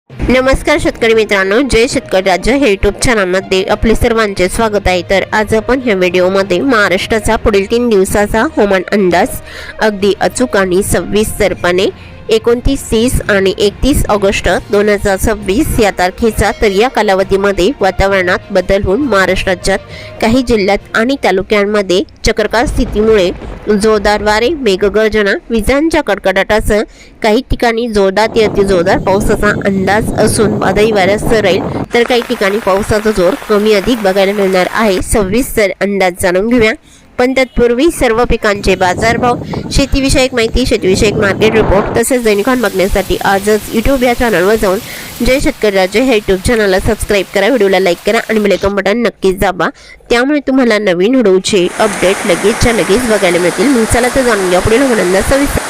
नमस्कार शेतकरी मित्रांनो, जय शेतकरी राज्य हे यूट्यूब चॅनलमध्ये आपले सर्वांचे स्वागत आहे। तर आज आपण ह्या व्हिडिओमध्ये महाराष्ट्राचा पुढील 3 दिवसाचा हवामान अंदाज अगदी अचूक आणि सविस्तरपणे 29, 30 आणि 31 ऑगस्ट 2026 या तारखेचा तर या कालावधीमध्ये वातावरणात बदल होऊन महाराष्ट्र राज्यात काही जिल्ह्यात आणि तालुक्यांमध्ये चक्राकार स्थितीमुळे जोरदार वारे, मेघगर्जना, विजांच्या कडकडाटासह काही ठिकाणी जोरदार ते अतिजोरदार पावसाचा अंदाज असून वादळी वाऱ्यासह राहील तर काही ठिकाणी पावसाचा जोर कमी अधिक बघायला मिळणार आहे। सविस्तर अंदाज जाणून घेऊया, पण तत्पूर्वी सर्व पिकांचे बाजारभाव, शेतीविषयक माहिती, शेतीविषयक मार्केट रिपोर्ट तसेच दैनिकान बघण्यासाठी आजच यूट्यूब या चॅनलवर जाऊन जय शेतकरी राज्य हे यूट्यूब चॅनलला सबस्क्राईब करा, व्हिडिओला लाईक करा आणि बेल आयकॉन बटन नक्कीच दाबा, त्यामुळे तुम्हाला नवीन व्हिडिओचे अपडेट लगेचच्या लगेच बघायला मिळतील। मग चला तर जाणून घ्या पुढील हवामान सविस्तर।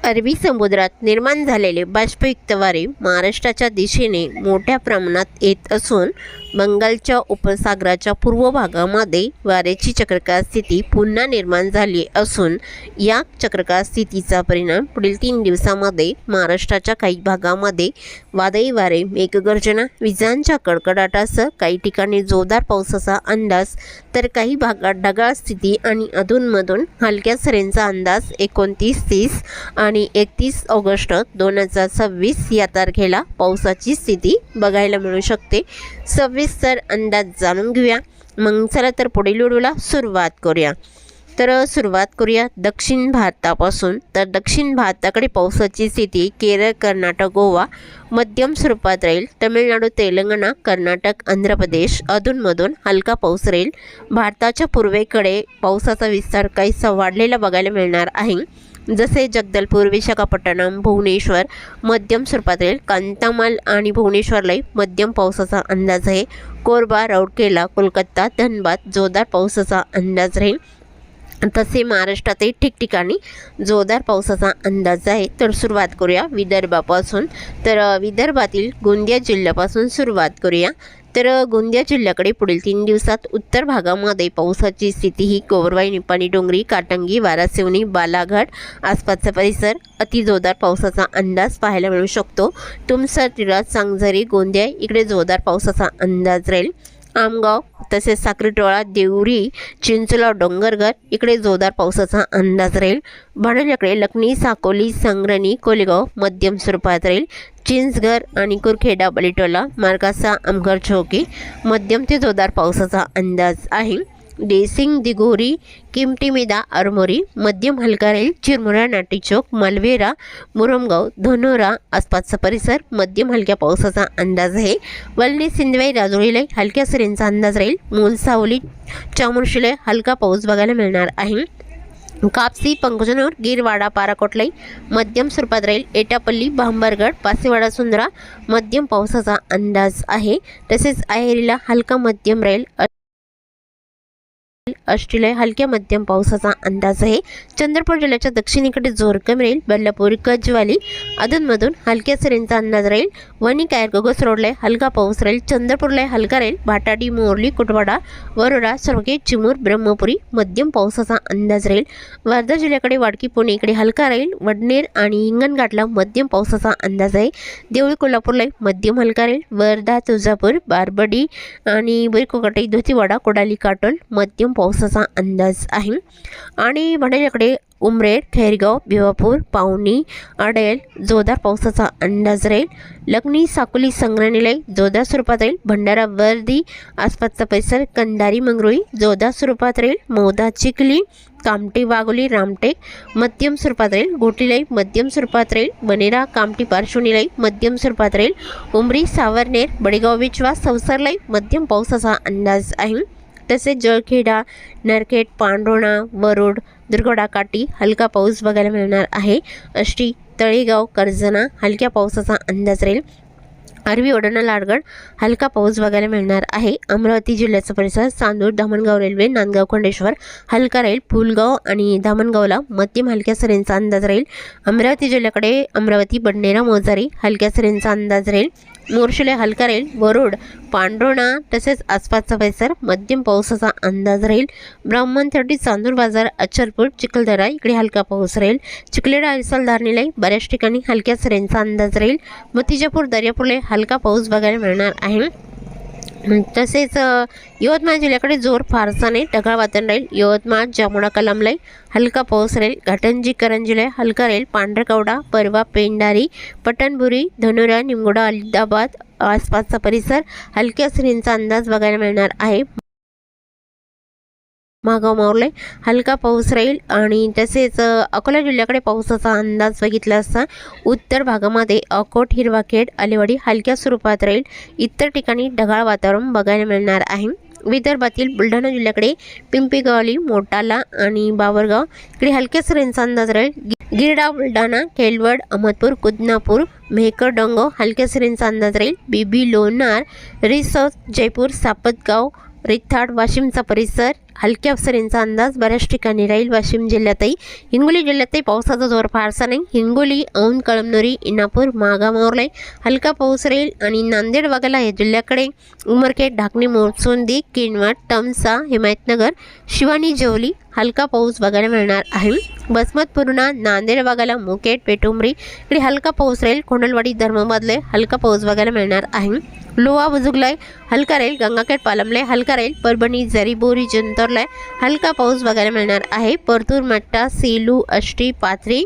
अरबी समुद्रात निर्माण झालेले बाष्पयुक्त वारे महाराष्ट्राच्या दिशेने मोठ्या प्रमाणात येत असून बंगालच्या उपसागराच्या पूर्व भागामध्ये वाऱ्याची चक्राकार स्थिती पुन्हा निर्माण झाली असून या चक्राकार स्थितीचा परिणाम पुढील 3 दिवसांमध्ये महाराष्ट्राच्या काही भागामध्ये वादळी वारे, मेघगर्जना, विजांच्या कडकडाटासह काही ठिकाणी जोरदार पावसाचा अंदाज तर काही भागात ढगाळ स्थिती आणि अधूनमधून हलक्या सरींचा अंदाज 29, 30 आणि 31 ऑगस्ट 2026 या तारखेला पावसाची स्थिती बघायला मिळू शकते। सविस्तर अंदाज जाणून घेऊया, मग चला तर पुढील व्हिडिओला सुरुवात करूया। दक्षिण भारतापासून तर दक्षिण भारताकडे पावसाची स्थिती केरळ, कर्नाटक, गोवा मध्यम स्वरूपात राहील। तमिळनाडू, तेलंगणा, कर्नाटक, आंध्र प्रदेश अधूनमधून हलका पाऊस राहील। भारताच्या पूर्वेकडे पावसाचा विस्तार काहीसा वाढलेला बघायला मिळणार आहे, जसे जगदलपूर, विशाखापट्टणम, भुवनेश्वर मध्यम स्वरूपात राहील। कांतामाल आणि भुवनेश्वरला मध्यम पावसाचा अंदाज आहे। कोरबा, राऊरकेला, कोलकाता, धनबाद जोरदार पावसाचा अंदाज राहील। तसे महाराष्ट्रातही ठिकठिकाणी जोरदार पावसाचा अंदाज आहे। तर सुरुवात करूया विदर्भापासून, तर विदर्भातील गोंदिया जिल्ह्यापासून सुरुवात करूया। तर गोंदिया जिल्ह्याकडे पुढील 3 दिवसात उत्तर भागामध्ये पावसाची स्थिती ही गोवरवाई, निपाणी, डोंगरी, काटंगी, वारासिवनी, बालाघाट आसपासचा परिसर अति जोरदार पावसाचा अंदाज पाहायला मिळू शकतो। तुमसर, तिराड, सांगझरी, गोंदिया इकडे जोरदार पावसाचा अंदाज राहील। आमगाव तसेच साक्रीटोळा, देवरी, चिंचोला, डोंगरघर इकडे जोरदार पावसाचा अंदाज राहील। भाडल्याकडे लखनी, साकोली, संग्रणी, कोलेगाव मध्यम स्वरूपात राहील। चिंचघर आणि कुरखेडा, बलिटोला, मार्गासा, अमघर, चौकी मध्यम ते जोरदार पावसाचा अंदाज आहे। देसिंग, दिघोरी, किमतीमेदा, आरमोरी मध्यम हलका राहील। चिरमुरा, नाटीचौक, मालवेरा, मुरमगाव, धनोरा आसपासचा परिसर मध्यम हलक्या पावसाचा अंदाज आहे। वलने, सिंदवाई, राजोळीला हलक्या सरींचा अंदाज राहील। मूल, सावली, चामुंडशीला हलका पाऊस बघायला मिळणार आहे। कापसी, पंकजनूर, गिरवाडा, पाराकोटलाई मध्यम स्वरूपात राहील। एटापल्ली, भांबरगड, पासेवाडा, सुंदरा मध्यम पावसाचा अंदाज आहे। तसेच अहेरीला हलका मध्यम राहील। ऑस्ट्रेलिया हलक्या मध्यम पावसाचा अंदाज आहे। चंद्रपूर जिल्ह्याच्या दक्षिणेकडे जोर कमी राहील। बल्लापूर, गजवाली अधूनमधून हलक्या सरींचा अंदाज राहील। वणी, कायर, गोगस रोडला हलका पाऊस राहील। चंद्रपूरला हलका राहील। भाटाडी, मोरली, कुटवाडा, वरोडा, सरगे, चिमूर, ब्रह्मपुरी मध्यम पावसाचा अंदाज राहील। वर्धा जिल्ह्याकडे वाडकी, पुणे इकडे हलका राहील। वडनेर आणि हिंगणघाटला मध्यम पावसाचा अंदाज आहे। देवळी, कोल्हापूरला मध्यम हलका राहील। वर्धा, तुळजापूर, बारबडी आणि बैरकोकटे, धोतीवाडा, कोडाली, काटोल मध्यम पावसाचा अंदाज आहे। आणि भांडेरकडे उमरेड, खैरगाव, भिवापूर, पावनी, आडेल जोरदार पावसाचा अंदाज राहील। लखनी, साकोली, संग्रहालय जोरदार स्वरूपात राहील। भंडारा, वर्दी आसपासचा परिसर, कंधारी, मंगरुळी जोरदार स्वरूपात राहील। मौदा, चिखली, कामठी, वाघोली, रामटेक मध्यम स्वरूपात राहील। गोटीलाई मध्यम स्वरूपात राहील। बनेरा, कामठी, पार्श्वनीलाई मध्यम स्वरूपात राहील। उमरी, सावरनेर, बडेगाव, विचवा, सवसरलाई मध्यम पावसाचा अंदाज आहे। तसेच जळखेडा, नरखेड, पांडोणा, वरोड, दुर्गोडा, काटी हलका पाऊस बघायला मिळणार आहे। अष्टी, तळेगाव, कर्जना हलक्या पावसाचा अंदाज राहील। अरबी ओढणा, लाडगड हलका पाऊस बघायला मिळणार आहे। अमरावती जिल्ह्याचा परिसर, चांदूर, धामणगाव रेल्वे, नांदगाव, खंडेश्वर हलका राहील। फुलगाव आणि धामणगावला मध्यम हलक्या सरींचा अंदाज राहील। अमरावती जिल्ह्याकडे अमरावती, बडनेरा, मोजारी हलक्या सरींचा अंदाज राहील। मोर्शिले हलका राहील. वरुड, पांढरोणा तसेच आसपासचा परिसर मध्यम पावसाचा अंदाज राहील. ब्राह्मणथडी, चांदूर बाजार, अचलपूर, चिखलदरा इकडे हलका पाऊस राहील. चिखलेडा, ऐसल, धारणेला बऱ्याच ठिकाणी हलक्या सरींचा अंदाज राहील. मतिजापूर, दर्यापूरला हलका पाऊस बघायला मिळणार आहे. तसेच यवतमाळ जिल्ह्याकडे जोर फारसा नाही, ढगाळ वातावरण राहील. यवतमाळ, जामोडा, कलामलाई हलका पाऊस राहील. घाटंजी, करंजीला हलका राहील. पांढरकवडा, परवा, पेंढारी, पटणबुरी, धनुरा, निमगोडा, अलिदाबाद आसपासचा परिसर हलक्या सरींचा अंदाज बघायला मिळणार आहे. मागाव, मावले हलका पाऊस राहील. आणि तसेच अकोला जिल्ह्याकडे पावसाचा अंदाज बघितला असता उत्तर भागामध्ये अकोट, हिरवाखेड, अलिवाडी हलक्या स्वरूपात राहील. इतर ठिकाणी ढगाळ वातावरण बघायला मिळणार आहे. विदर्भातील बुलढाणा जिल्ह्याकडे पिंपळगावली, मोटाला आणि बावरगाव इकडे हलक्या सरींचा अंदाज राहील. गिरडा, बुलढाणा, केलवड, अहमदपूर, कुदनापूर, मेहकर, डोंगो हलक्या सरींचा अंदाज राहील. बीबी, लोणार, रिसोड, जयपूर, सापतगाव, रिथाड, वाशिमचा परिसर हलक्या सरींचा अंदाज बऱ्याच ठिकाणी राहील. वाशिम जिल्ह्यातही, हिंगोली जिल्ह्यातही पावसाचा जोर फारसा नाही. हिंगोली, औंध, कळमनुरी, इनापूर, मागा, मोरलाई हलका पाऊस राहील. आणि नांदेड वगैरे या जिल्ह्याकडे उमरखेड, ढाकणी, मोरसोंदी, किनवट, तमसा, हिमायतनगर, शिवानी, जेवली हलका पाऊस बघायला मिळणार आहे. बसमत, पूर्णा, नांदेड वगैरे, मुखेड, पेटुंबरी इकडे हलका पाऊस राहील. कोंडलवाडी, धर्माबादले हलका पाऊस बघायला मिळणार आहे. लोहा, बुजुर्गलाई हलका राहील. गंगाखेड, पालमले हलका राहील. परभणी, जरीबोरी, जिंतूरला हलका पाऊस बघायला मिळणार आहे. परतूर, मट्टा, सेलू, आष्टी, पाथरी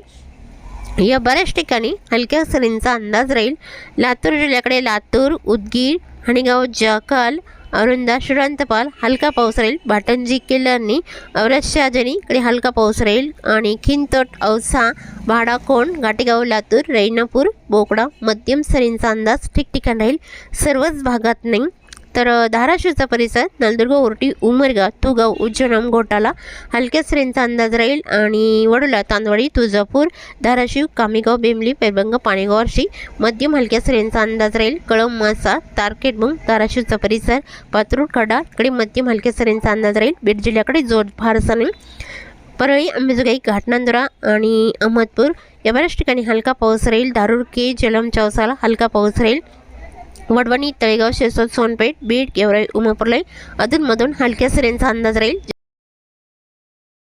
या बऱ्याच ठिकाणी हलक्या सरींचा अंदाज राहील. लातूर जिल्ह्याकडे लातूर, उदगीर, हणीगाव, जाकाल, औरंदा, श्रीरांतपाल हलका पाऊस राहील. भाटंजी, किल्लारनी, औरत, शहाजनी इकडे हलका पाऊस राहील. आणि खिंतोट, औसा, भाडाकोंड, घाटेगाव, लातूर, रैनापूर, बोकडा मध्यम सरींचा अंदाज ठिकठिकाणी राहील. सर्वच भागात नाही. तर धाराशिवचा परिसर नलदुर्ग, ओरटी, उमरगा, तुगाव, उज्जैन, घोटाला हलक्या सरींचा अंदाज राहील. आणि वडोला, तांदवाडी, तुळजापूर, धाराशिव, कामेगाव, बेमली, पैबंग, पाणेगाव, अर्शी मध्यम हलक्या सरींचा अंदाज राहील. कळंब, मासा, तारखेडबुंग धाराशिवचा परिसर, पात्रूड, कडा इकडे मध्यम हलक्या सरींचा अंदाज राहील. बीड जिल्ह्याकडे जोर फारसा नाही. परळी, अंबेजोगाई, घाटनांदुरा आणि अहमदपूर या बऱ्याच ठिकाणी हलका पाऊस राहील. दारूर, के, जलम, चौसाला हलका पाऊस राहील. वडवणी, तळेगाव, शेसोद, सोनपेठ, बीड, गेवराई, उमापूरलाई अधूनमधून हलक्या सरींचा अंदाज राहील.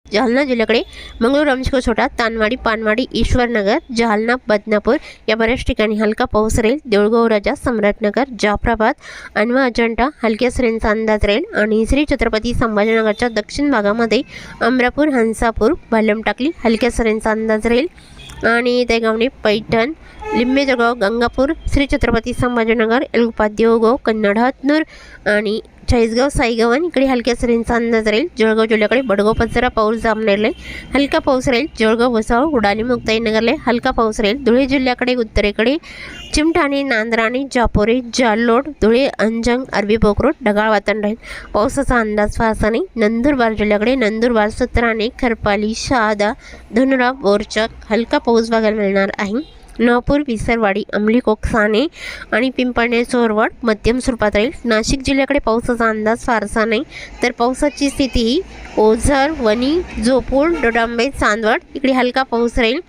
जालना जिल्ह्याकडे मंगळूर, रमशको, छोटा, तानवाडी, पानवाडी, ईश्वरनगर, जालना, बदनापूर या बऱ्याच ठिकाणी हलका पाऊस राहील. देऊळगाव, राजा, सम्राटनगर, जाफराबाद, अनवा, अजंठा हलक्या सरींचा अंदाज राहील. आणि श्री छत्रपती संभाजीनगरच्या दक्षिण भागामध्ये अमरापूर, हंसापूर, भालमटाकली हलक्या सरींचा अंदाज राहील. आणि देगावणी, पैठण, लिंबेजळगाव, गंगापूर, श्री छत्रपती संभाजीनगर, एलगोपा, देवगाव, कन्नड, हतनूर आणि चाळीसगाव, साईगावन इकडे हलक्या सरींचा अंदाज राहील. जळगाव जिल्ह्याकडे बडगाव, पचरा, पाऊस, जामनेरला हलका पाऊस राहील. जळगाव, वसाळ, उडाली, मुक्ताईनगरला हलका पाऊस राहील. धुळे जिल्ह्याकडे उत्तरेकडे चिमठाणे, नांदराणी, जापोरे, जालोड, धुळे, अंजंग, अरबी पोखरोड ढगाळ वातावरण राहील. पावसाचा अंदाज फारसा नाही. नंदुरबार जिल्ह्याकडे नंदुरबार, सत्राणे, खरपाली, शहादा, धनुरा, बोरचक हलका पाऊस बघायला मिळणार आहे. नवापूर, विसरवाडी, अंमली, कोकसाने आणि पिंपळणे, चोरवड मध्यम स्वरूपात राहील. नाशिक जिल्ह्याकडे पावसाचा अंदाज फारसा नाही. तर पावसाची स्थिती ही ओझर, वणी, जोपूर, डोडांबे, चांदवड इकडे हलका पाऊस राहील.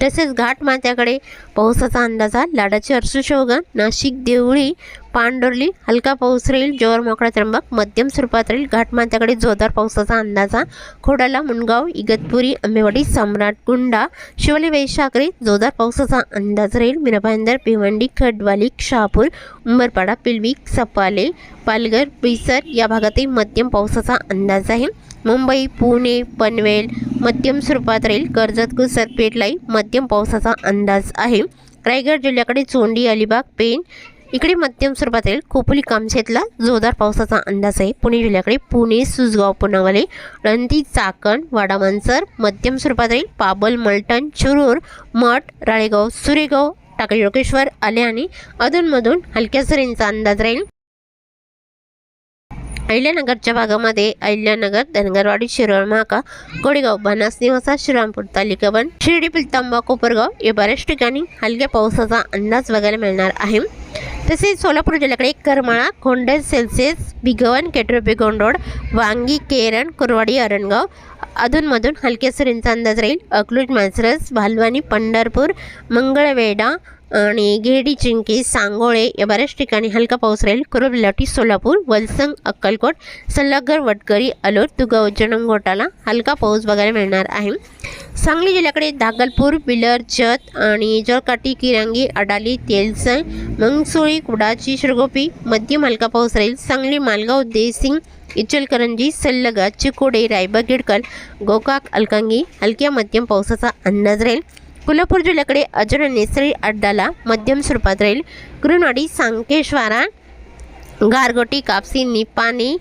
तसेच घाटमाथ्याकडे पावसाचा अंदाज लाडाची, अर्सुशोगा, नाशिक, देवळी, पांडोर्ली हलका पाऊस राहील. जोर, मोकळा, त्र्यंबक मध्यम स्वरूपात राहील. घाटमाथ्याकडे जोरदार पावसाचा अंदाज. खोडाला, मुनगाव, इगतपुरी, आंबेवाडी, सम्राट, गुंडा, शिवली, वैशाखरे जोरदार पावसाचा अंदाज राहील. मीराभाईंदर, भिवंडी, खडवाली, शहापूर, उंबरपाडा, पिलवी, सपाले, पालघर, बोईसर या भागातही मध्यम पावसाचा अंदाज आहे. मुंबई, पुणे, पनवेल मध्यम स्वरूपात राहील. कर्जत, कुसरपेटलाई मध्यम पावसाचा अंदाज आहे. रायगड जिल्ह्याकडे चोंडी, अलिबाग, पेण इकडे मध्यम स्वरूपात राहील. खोपोली, कामशेतला जोरदार पावसाचा अंदाज आहे. पुणे जिल्ह्याकडे पुणे, सुसगाव, पुनावले, रणती, चाकण, वाडा, मनसर मध्यम स्वरूपात राहील. पाबल, मलटण, शिरूर, मठ, राळेगाव, सुरेगाव, टाकळी, लोकेश्वर, आले आणि अधूनमधून हलक्या सरींचा अंदाज राहील. अहिल्यानगरच्या भागामध्ये अहिल्यानगर, धनगरवाडी, शिरोळ, महाका, गोडेगाव, बनास, निवासा, श्रीरामपूर, तालिकाबंद, शिर्डी, पिलतांबा, कोपरगाव या बऱ्याच ठिकाणी हलक्या पावसाचा अंदाज बघायला मिळणार आहे. तसेच सोलापूर जिल्ह्याकडे करमाळा, खोंडेज, सेल्सियस, भिगवण, केटरपी, गोंडोड, वांगी, केरण, कुरवाडी, अरणगाव अधूनमधून हलक्या सरींचा अंदाज राहील। अकलूज, माळशिरस, भालवानी, पंढरपूर, मंगळवेढा आणि घेडी, चिंकी, सांगोळे या बऱ्याच ठिकाणी हलका पाऊस राहील। कुरुबलाठी, सोलापूर, वलसंग, अक्कलकोट, सल्लागर, वटकरी, अलोट, तुगाव, जणंगोटाला हलका पाऊस बघायला मिळणार आहे। सांगली जिल्ह्याकडे दागलपूर, बिलर, जत आणि जळकाटी, किरांगी, अडाली, तेलसंग, मंगसोळी, कुडाची, शिरगोपी मध्यम हलका पाऊस राहील। सांगली, मालगाव, देसिंग, इचलकरंजी, सल्लगा, चिकोडे, रायबा, गिडकल, गोकाक, अलकांगी हलक्या मध्यम पावसाचा अंदाज राहील। कोल्हापूर जिल्ह्याकडे अजून नेसरी, अड्डाला मध्यम स्वरूपात राहील। कुरुनवाडी, सांकेश्वरा, गारगोटी, कापसी, निपाणी,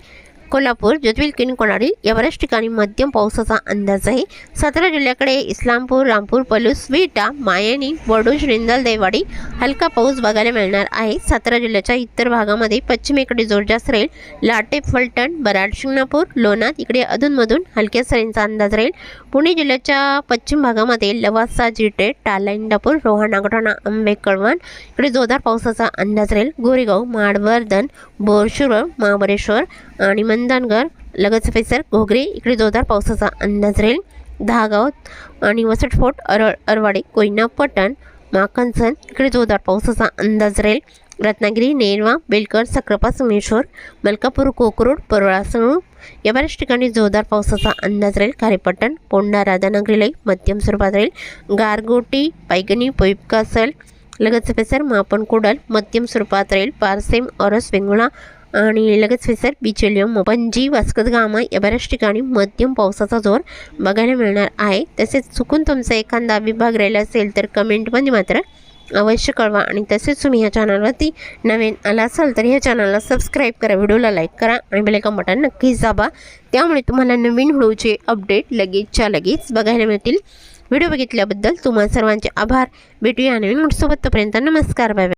कोल्हापूर, जोतविल, किनकोणाडी या बऱ्याच ठिकाणी मध्यम पावसाचा अंदाज आहे। सातारा जिल्ह्याकडे इस्लामपूर, रामपूर, पलूस, विटा, मायानी, वडूज, रिंदल, देवाडी हलका पाऊस बघायला मिळणार आहे। सातारा जिल्ह्याच्या इतर भागामध्ये पश्चिमेकडे जोर जास्त राहील। लाटे, फलटण, बराड, शिंगणापूर, लोणार इकडे अधूनमधून हलक्या सरींचा अंदाज राहील। पुणे जिल्ह्याच्या पश्चिम भागामध्ये लवासा, जिटे, टाला, इंदापूर, रोहा, नागठाणा, आंबे, कळवण इकडे जोरदार पावसाचा अंदाज राहील। गोरेगाव, माडवर्धन, बोरशिरोळ, महाबळेश्वर आणि मंदनगर, लगतचे परिसर, घोगरे इकडे जोरदार पावसाचा अंदाज राहील। दहागाव आणि वसट फोर्ट, अरवाडे, कोयना, पटण, माखनसन इकडे जोरदार पावसाचा अंदाज राहील। रत्नागिरी, नेरवा, बेलकर, सक्रापा, सोमेश्वर, मलकापूर, कोकरूड, परोळा, संगरूळ या बऱ्याच ठिकाणी जोरदार पावसाचा अंदाज राहील। खारेपट्टण, पोंढा, राधानगरीलाही मध्यम स्वरूपात राहील। गारगोटी, पैगणी, पोईपकासल, लगतचे परिसर, मापन, कुडल मध्यम स्वरूपात राहील। पारसेम, औरस, वेंगुळा आणि लगेच फिसर, बिचोलियम, पणजी, वास्कोद गामा या बऱ्याच ठिकाणी मध्यम पावसाचा जोर बघायला मिळणार आहे। तसेच चुकून तुमचा एखादा विभाग राहिला असेल तर कमेंटमध्ये मात्र अवश्य कळवा। आणि तसेच तुम्ही ह्या चॅनलवरती नवीन आला असाल तर ह्या चॅनलला सबस्क्राईब करा, व्हिडिओला लाईक करा आणि बेल आयकॉन बटन नक्कीच दाबा। त्यामुळे तुम्हाला नवीन व्हिडिओचे अपडेट लगेचच्या लगेच बघायला मिळतील। व्हिडिओ बघितल्याबद्दल तुम्हा सर्वांचे आभार। भेटूया नवीन व्हिडिओसोबत, तोपर्यंत नमस्कार, बाय बाय।